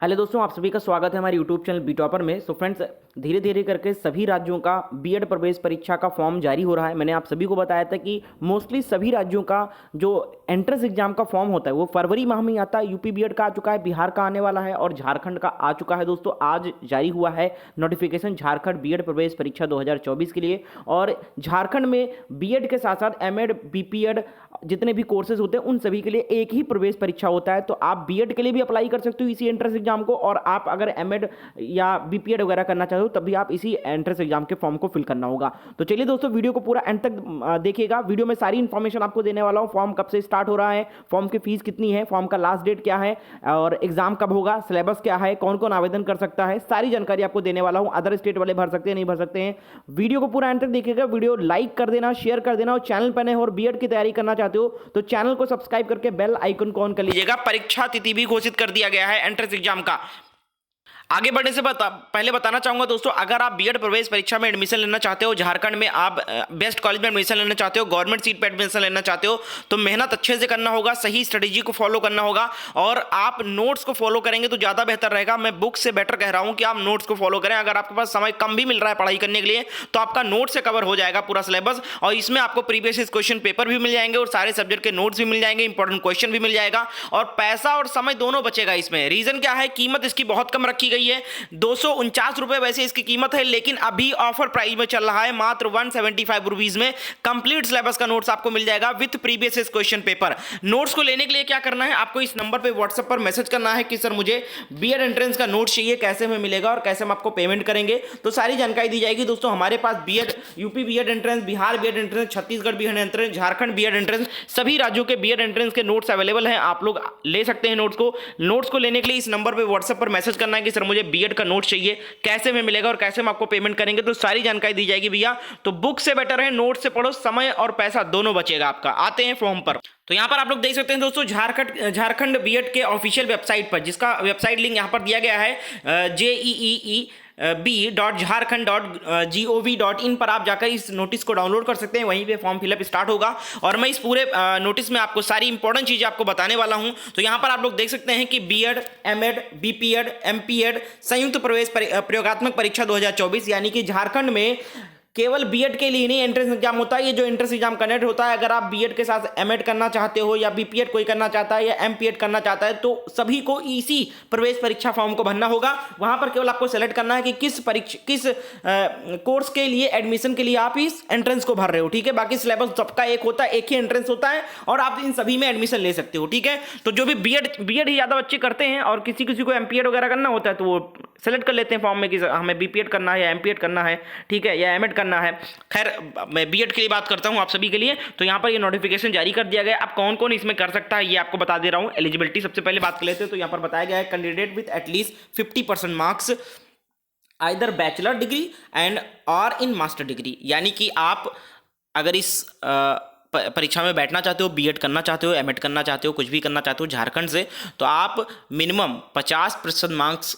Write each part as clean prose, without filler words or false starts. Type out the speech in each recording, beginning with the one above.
Hello दोस्तों, आप सभी का स्वागत है हमारे यूट्यूब चैनल बी टॉपर में। सो फ्रेंड्स, धीरे धीरे करके सभी राज्यों का बीएड प्रवेश परीक्षा का फॉर्म जारी हो रहा है। मैंने आप सभी को बताया था कि मोस्टली सभी राज्यों का जो एंट्रेंस एग्जाम का फॉर्म होता है वो फरवरी माह में ही आता है। यूपी बीएड का आ चुका है, बिहार का आने वाला है और झारखंड का आ चुका है। दोस्तों, आज जारी हुआ है नोटिफिकेशन झारखंड बीएड प्रवेश परीक्षा 2024 के लिए। और झारखंड में बीएड के साथ साथ एमएड, बीपीएड जितने भी कोर्सेज होते हैं उन सभी के लिए एक ही प्रवेश परीक्षा होता है। तो आप बीएड के लिए भी अप्लाई कर सकते हो इसी एंट्रेंस एग्जाम को, और आप अगर एमएड या बीपीएड वगैरह करना चाहते हो तब भी आप इसी एंट्रेंस एग्जाम के फॉर्म को फिल करना होगा। तो चलिए दोस्तों, वीडियो को पूरा एंड तक देखिएगा। वीडियो में सारी इंफॉर्मेशन आपको देने वाला हूँ। फॉर्म कब से स्टार्ट हो रहा है, फॉर्म की फीस कितनी है, फॉर्म का लास्ट डेट क्या है और एग्जाम कब होगा, सिलेबस क्या है, कौन कौन आवेदन कर सकता है, सारी जानकारी आपको देने वाला हूँ। अदर स्टेट वाले भर सकते हैं, नहीं भर सकते हैं। वीडियो को पूरा एंड तक देखिएगा। वीडियो लाइक कर देना, शेयर कर देना, और चैनल पर नए हो और बीएड की तैयारी करना चाहते हो तो चैनल को सब्सक्राइब करके बेल आइकन को ऑन कर लीजिएगा। परीक्षा तिथि भी घोषित कर दिया गया है एंट्रेंस एग्जाम का। आगे बढ़ने से पहले बताना चाहूंगा दोस्तों, अगर आप बीएड प्रवेश परीक्षा में एडमिशन लेना चाहते हो, झारखंड में आप बेस्ट कॉलेज में एडमिशन लेना चाहते हो, गवर्नमेंट सीट पे एडमिशन लेना चाहते हो, तो मेहनत अच्छे से करना होगा, सही स्ट्रेटेजी को फॉलो करना होगा और आप नोट्स को फॉलो करेंगे तो ज़्यादा बेहतर रहेगा। मैं बुक से बेटर कह रहा हूं कि आप नोट्स को फॉलो करें। अगर आपके पास समय कम भी मिल रहा है पढ़ाई करने के लिए तो आपका नोट से कवर हो जाएगा पूरा सिलेबस, और इसमें आपको प्रीवियस क्वेश्चन पेपर भी मिल जाएंगे और सारे सब्जेक्ट के नोट्स भी मिल जाएंगे, इंपॉर्टेंट क्वेश्चन भी मिल जाएगा, और पैसा और समय दोनों बचेगा इसमें। रीजन क्या है, कीमत इसकी बहुत कम रखी गई है, 249 रुपए वैसे इसकी कीमत है, लेकिन अभी ऑफर प्राइस में चल रहा है मात्र 175 रुपीज में कंप्लीट सिलेबस का नोट्स आपको मिल जाएगा with previous question paper. Notes को लेने के लिए क्या करना है, आपको इस नंबर पे व्हाट्सएप पर मैसेज करना है कि सर मुझे बीएड एंट्रेंस का नोट चाहिए, कैसे हमें मिलेगा और कैसे हम आपको पेमेंट करेंगे, तो सारी जानकारी दी जाएगी। दोस्तों, हमारे पास B Ed, UP B Ed entrance, Bihar B Ed entrance, Chhattisgarh B Ed entrance, Jharkhand B Ed entrance, सभी राज्यों के बीएड एंट्रेंस के नोट्स अवेलेबल हैं। आप लोग ले सकते हैं नोट्स को लेने के लिए इस नंबर पे व्हाट्सएप पर मैसेज करना है कि सर मुझे बीएड का नोट चाहिए, कैसे में मिलेगा और कैसे हम आपको पेमेंट करेंगे, तो सारी जानकारी दी जाएगी भैया। तो बुक से बेटर है नोट से पढ़ो, समय और पैसा दोनों बचेगा आपका। आते हैं फॉर्म पर। तो यहां पर आप लोग देख सकते हैं दोस्तों, झारखंड बीएड के ऑफिशियल वेबसाइट पर, जिसका वेबसाइट लिंक यहां पर दिया गया है JEEB.jharkhand.gov.in पर आप जाकर इस नोटिस को डाउनलोड कर सकते हैं। वहीं पे फॉर्म फिलअप स्टार्ट होगा और मैं इस पूरे नोटिस में आपको सारी इंपॉर्टेंट चीजें आपको बताने वाला हूं। तो यहां पर आप लोग देख सकते हैं कि बीएड, एमएड, बीपीएड, एमपीएड संयुक्त प्रवेश प्रयोगात्मक परीक्षा 2024, यानी कि झारखंड में केवल बीएड के लिए नहीं एंट्रेंस एग्जाम होता है। ये जो एंट्रेंस एग्जाम कंडक्ट होता है, अगर आप बीएड के साथ एमएड करना चाहते हो या बीपीएड कोई करना चाहता है या एमपीएड करना चाहता है, तो सभी को इसी प्रवेश परीक्षा फॉर्म को भरना होगा। वहां पर केवल आपको सेलेक्ट करना है कि किस कोर्स के लिए एडमिशन के लिए आप इस एंट्रेंस को भर रहे हो, ठीक है। बाकी सिलेबस सबका एक होता है, एक ही एंट्रेंस होता है और आप इन सभी में एडमिशन ले सकते हो, ठीक है। तो जो भी बीएड ही ज्यादा बच्चे करते हैं और किसी को एमपीएड वगैरह करना होता है तो वो सेलेक्ट कर लेते हैं फॉर्म में कि हमें बीपीएड करना है या एमपीएड करना है, ठीक है, या एमएड करना है। खैर, मैं बीएड के लिए बात करता हूं आप सभी के लिए। तो यहां पर ये नोटिफिकेशन जारी कर दिया गया। अब कौन कौन इसमें कर सकता है ये आपको बता दे रहा हूं। एलिजिबिलिटी सबसे पहले बात कर लेते हैं। तो यहां पर बताया गया है, candidate with at least 50% marks either bachelor degree and और इन मास्टर डिग्री, यानी कि आप अगर इस परीक्षा में बैठना चाहते हो, बीएड करना चाहते हो, एमएड करना चाहते हो, कुछ भी करना चाहते हो झारखंड से, तो आप मिनिमम 50%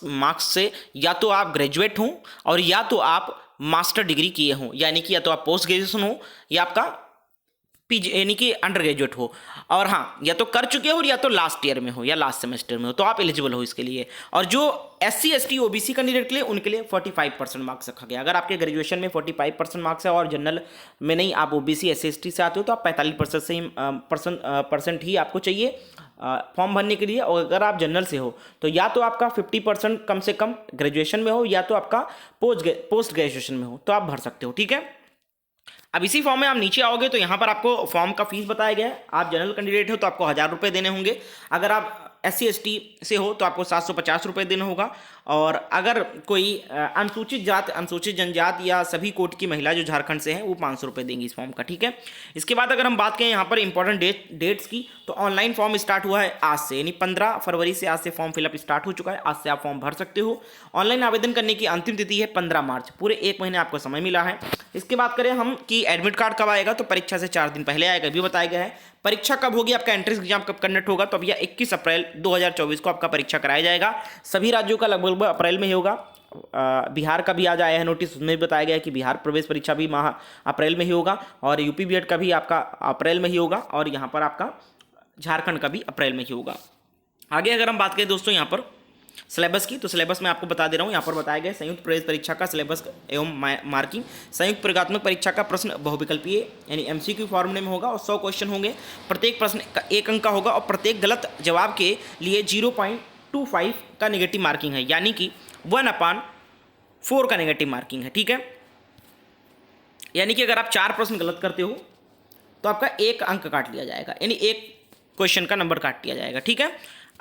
मार्क्स से या तो आप ग्रेजुएट हो और या तो आप मास्टर डिग्री किए हो, यानी कि या तो आप पोस्ट ग्रेजुएशन हो या आपका पीजी यानी कि अंडर ग्रेजुएट हो, और हाँ, या तो कर चुके हो या तो लास्ट ईयर में हो या लास्ट सेमेस्टर में हो, तो आप एलिजिबल हो इसके लिए। और जो SC ST OBC कैंडिडेट के लिए, उनके लिए 45% मार्क्स रखा गया। अगर आपके ग्रेजुएशन में 45% मार्क्स है और जनरल में नहीं, आप OBC SC ST से आते हो, तो आप 45% से ही परसेंट ही आपको चाहिए फॉर्म भरने के लिए। और अगर आप जनरल से हो तो या तो आपका 50% कम से कम ग्रेजुएशन में हो या तो आपका पोस्ट ग्रेजुएशन में हो, तो आप भर सकते हो, ठीक है। अब इसी फॉर्म में आप नीचे आओगे तो यहाँ पर आपको फॉर्म का फीस बताया गया है। आप जनरल कैंडिडेट हो तो आपको 1000 रुपये देने होंगे। अगर आप SC ST से हो तो आपको 750 रुपये देना होगा। और अगर कोई अनुसूचित जात, अनुसूचित जनजात या सभी कोटि की महिला जो झारखंड से हैं, वो 500 रुपये देंगी इस फॉर्म का, ठीक है। इसके बाद अगर हम बात करें यहाँ पर इंपॉर्टेंट डेट्स की, तो ऑनलाइन फॉर्म स्टार्ट हुआ है आज से, यानी 15 फरवरी से आज से फॉर्म फिलअप स्टार्ट हो चुका है। आज से आप फॉर्म भर सकते हो। ऑनलाइन आवेदन करने की अंतिम तिथि है 15 मार्च। पूरे एक महीने आपको समय मिला है। इसके बाद करें हम कि एडमिट कार्ड कब आएगा, तो परीक्षा से 4 दिन पहले आएगा, भी बताया गया है। परीक्षा कब होगी, आपका एंट्रेंस एग्जाम कब कंडक्ट होगा, तो भैया 21 अप्रैल 2024 को आपका परीक्षा कराया जाएगा। सभी राज्यों का लगभग अप्रैल में ही होगा। बिहार का भी आज आया है नोटिस, उसमें भी बताया गया है कि बिहार प्रवेश परीक्षा भी माह अप्रैल में ही होगा, और यूपी बीएड का भी आपका अप्रैल में ही होगा, और यहाँ पर आपका झारखंड का भी अप्रैल में ही होगा। आगे अगर हम बात करें दोस्तों, यहाँ पर सिलेबस की, तो सिलेबस मैं आपको बता दे रहा हूँ। यहाँ पर बताया गया संयुक्त प्रवेश परीक्षा का सिलेबस एवं मार्किंग। संयुक्त प्रयोगात्मक परीक्षा का प्रश्न बहुविकल्पीय यानी एमसीक्यू फॉर्मूले में होगा और 100 क्वेश्चन होंगे। प्रत्येक प्रश्न का 1 अंक का होगा और प्रत्येक गलत जवाब के लिए 0.25 का नेगेटिव मार्किंग है, यानी कि 1/4 का नेगेटिव मार्किंग है। ठीक है, यानी कि अगर आप 4 प्रश्न गलत करते हो तो आपका 1 अंक काट लिया जाएगा, यानी 1 क्वेश्चन का नंबर काट लिया जाएगा। ठीक है,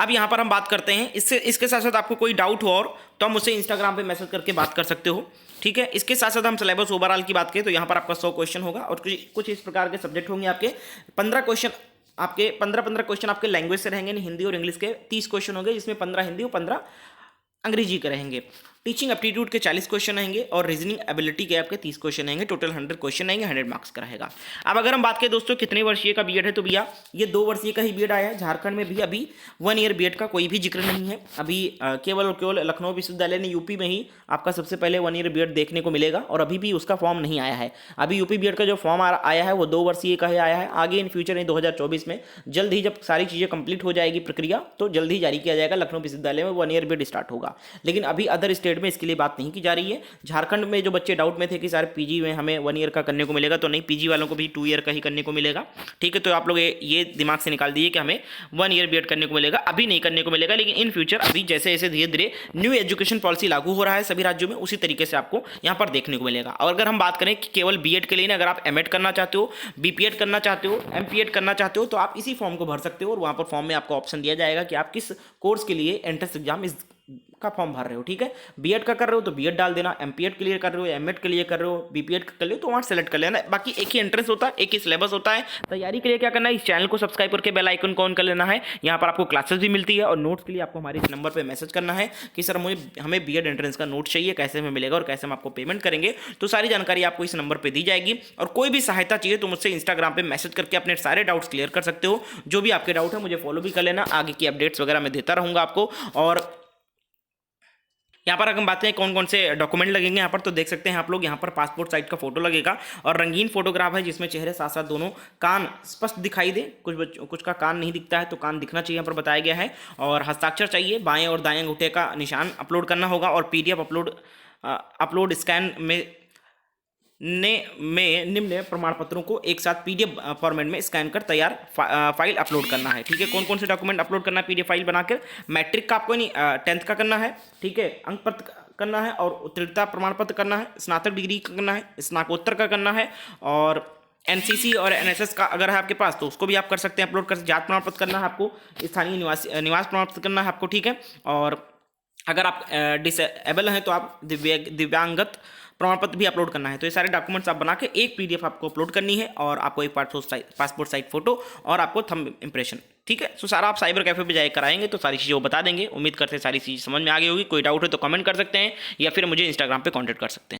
अब यहाँ पर हम बात करते हैं इसके साथ साथ आपको कोई डाउट हो और तो हम मुझसे इंस्टाग्राम पे मैसेज करके बात कर सकते हो। ठीक है, इसके साथ साथ हम सिलेबस ओवरऑल की बात करें तो यहाँ पर आपका 100 क्वेश्चन होगा और कुछ इस प्रकार के सब्जेक्ट होंगे आपके। 15 क्वेश्चन आपके 15 क्वेश्चन आपके लैंग्वेज से रहेंगे, हिंदी और इंग्लिश के 30 क्वेश्चन होंगे, जिसमें 15 हिंदी और 15 अंग्रेजी के रहेंगे। टीचिंग एप्टीट्यूड के 40 क्वेश्चन आएंगे और रीजनिंग एबिलिटी के आपके 30 क्वेश्चन आएंगे। टोटल 100 क्वेश्चन आएंगे, 100 मार्क्स का रहेगा। अब अगर हम बात करें दोस्तों कितने वर्षीय का बीएड है, तो भैया ये 2 वर्षीय का ही बीएड आया है। झारखंड में भी अभी 1 ईयर बीएड का कोई भी जिक्र नहीं है। अभी केवल और केवल लखनऊ विश्वविद्यालय ने यूपी में ही आपका सबसे पहले 1 ईयर बीएड देखने को मिलेगा और अभी भी उसका फॉर्म नहीं आया है। अभी यूपी बीएड का जो फॉर्म आया है वो 2 वर्षीय का ही आया है। आगे इन फ्यूचर 2024 में जल्द ही जब सारी चीज़ें कंप्लीट हो जाएगी प्रक्रिया तो जल्द ही जारी किया जाएगा। लखनऊ विश्वविद्यालय में 1 ईयर बीएड स्टार्ट होगा, लेकिन अभी अदर स्टेट में इसके लिए बात नहीं की जा रही है। झारखंड में जो बच्चे डाउट में थे कि सर पीजी में हमें 1 ईयर का करने को मिलेगा, तो नहीं, पीजी वालों को भी 2 ईयर का ही करने को मिलेगा। ठीक है, तो आप लोग ये दिमाग से निकाल दीजिए कि हमें 1 ईयर बीएड करने को मिलेगा, अभी नहीं करने को मिलेगा, लेकिन इन फ्यूचर अभी जैसे जैसे धीरे धीरे न्यू एजुकेशन पॉलिसी लागू हो रहा है सभी राज्यों में, उसी तरीके से आपको यहाँ पर देखने को मिलेगा। और अगर हम बात करें कि केवल बीएड के लिए ना, अगर आप एमएड करना चाहते हो, बीपीएड करना चाहते हो, एमपीएड करना चाहते हो, तो आप इसी फॉर्म को भर सकते हो और वहाँ पर फॉर्म में आपको ऑप्शन दिया जाएगा कि आप किस कोर्स के लिए एंट्रेंस एग्जाम का फॉर्म भर रहे हो। ठीक है, बीएड का कर रहे हो तो बीएड डाल देना, एमपीएड के लिए कर रहे हो, एमएड के लिए कर रहे हो, बीपीएड कर रहे हो तो वहाँ सेलेक्ट कर लेना। बाकी एक ही एंट्रेंस होता है, एक ही सिलेबस होता है। तैयारी के लिए क्या करना है, इस चैनल को सब्सक्राइब करके बेल आइकन को ऑन कर लेना है। यहाँ पर आपको क्लासेस भी मिलती है और नोट्स के लिए आपको हमारे इस नंबर पर मैसेज करना है कि सर हमें बीएड एंट्रेंस का नोट चाहिए, कैसे हमें मिलेगा और कैसे हम आपको पेमेंट करेंगे, तो सारी जानकारी आपको इस नंबर पर दी जाएगी। और कोई भी सहायता चाहिए तो मुझसे इंस्टाग्राम पर मैसेज करके अपने सारे डाउट्स क्लियर कर सकते हो। जो भी आपके डाउट है मुझे फॉलो भी कर लेना, आगे की अपडेट्स वगैरह मैं देता रहूँगा आपको। और यहाँ पर अगर हम बात करें कौन कौन से डॉक्यूमेंट लगेंगे यहाँ पर, तो देख सकते हैं आप लोग, यहाँ पर पासपोर्ट साइज का फोटो लगेगा और रंगीन फोटोग्राफ है जिसमें चेहरे साथ साथ दोनों कान स्पष्ट दिखाई दे। कुछ का कान नहीं दिखता है तो कान दिखना चाहिए, यहाँ पर बताया गया है। और हस्ताक्षर चाहिए, बाएं और दाएं अंगूठे का निशान अपलोड करना होगा और पीडीएफ अपलोड स्कैन में निम्न प्रमाण पत्रों को एक साथ पीडीएफ फॉर्मेट में स्कैन कर तैयार फाइल अपलोड करना है। ठीक है, कौन कौन से डॉक्यूमेंट अपलोड करना है पीडीएफ फाइल बनाकर, मैट्रिक का आपको नहीं 10th का करना है। ठीक है, अंक पत्र करना है और उत्तीर्णता प्रमाण पत्र करना है, स्नातक डिग्री का करना है, स्नातकोत्तर का करना है और एनसीसी और एनएसएस का अगर है आपके पास तो उसको भी आप कर सकते हैं अपलोड कर। जात प्रमाण पत्र करना है आपको, स्थानीय निवास प्रमाण पत्र करना है आपको। ठीक है, और अगर आप डिसेबल हैं तो आप दिव्यांगत प्रमाण पत्र भी अपलोड करना है। तो ये सारे डॉक्यूमेंट्स आप बना के एक पीडीएफ आपको अपलोड करनी है और आपको एक पासपोर्ट साइज फोटो और आपको थंब इंप्रेशन। ठीक है, सो सारा आप साइबर कैफे पे जाए कराएंगे तो सारी चीज़ें वो बता देंगे। उम्मीद करते हैं सारी चीज़ समझ में आ गई होगी। कोई डाउट है तो कमेंट कर सकते हैं या फिर मुझे इंस्टाग्राम पे कांटेक्ट कर सकते हैं।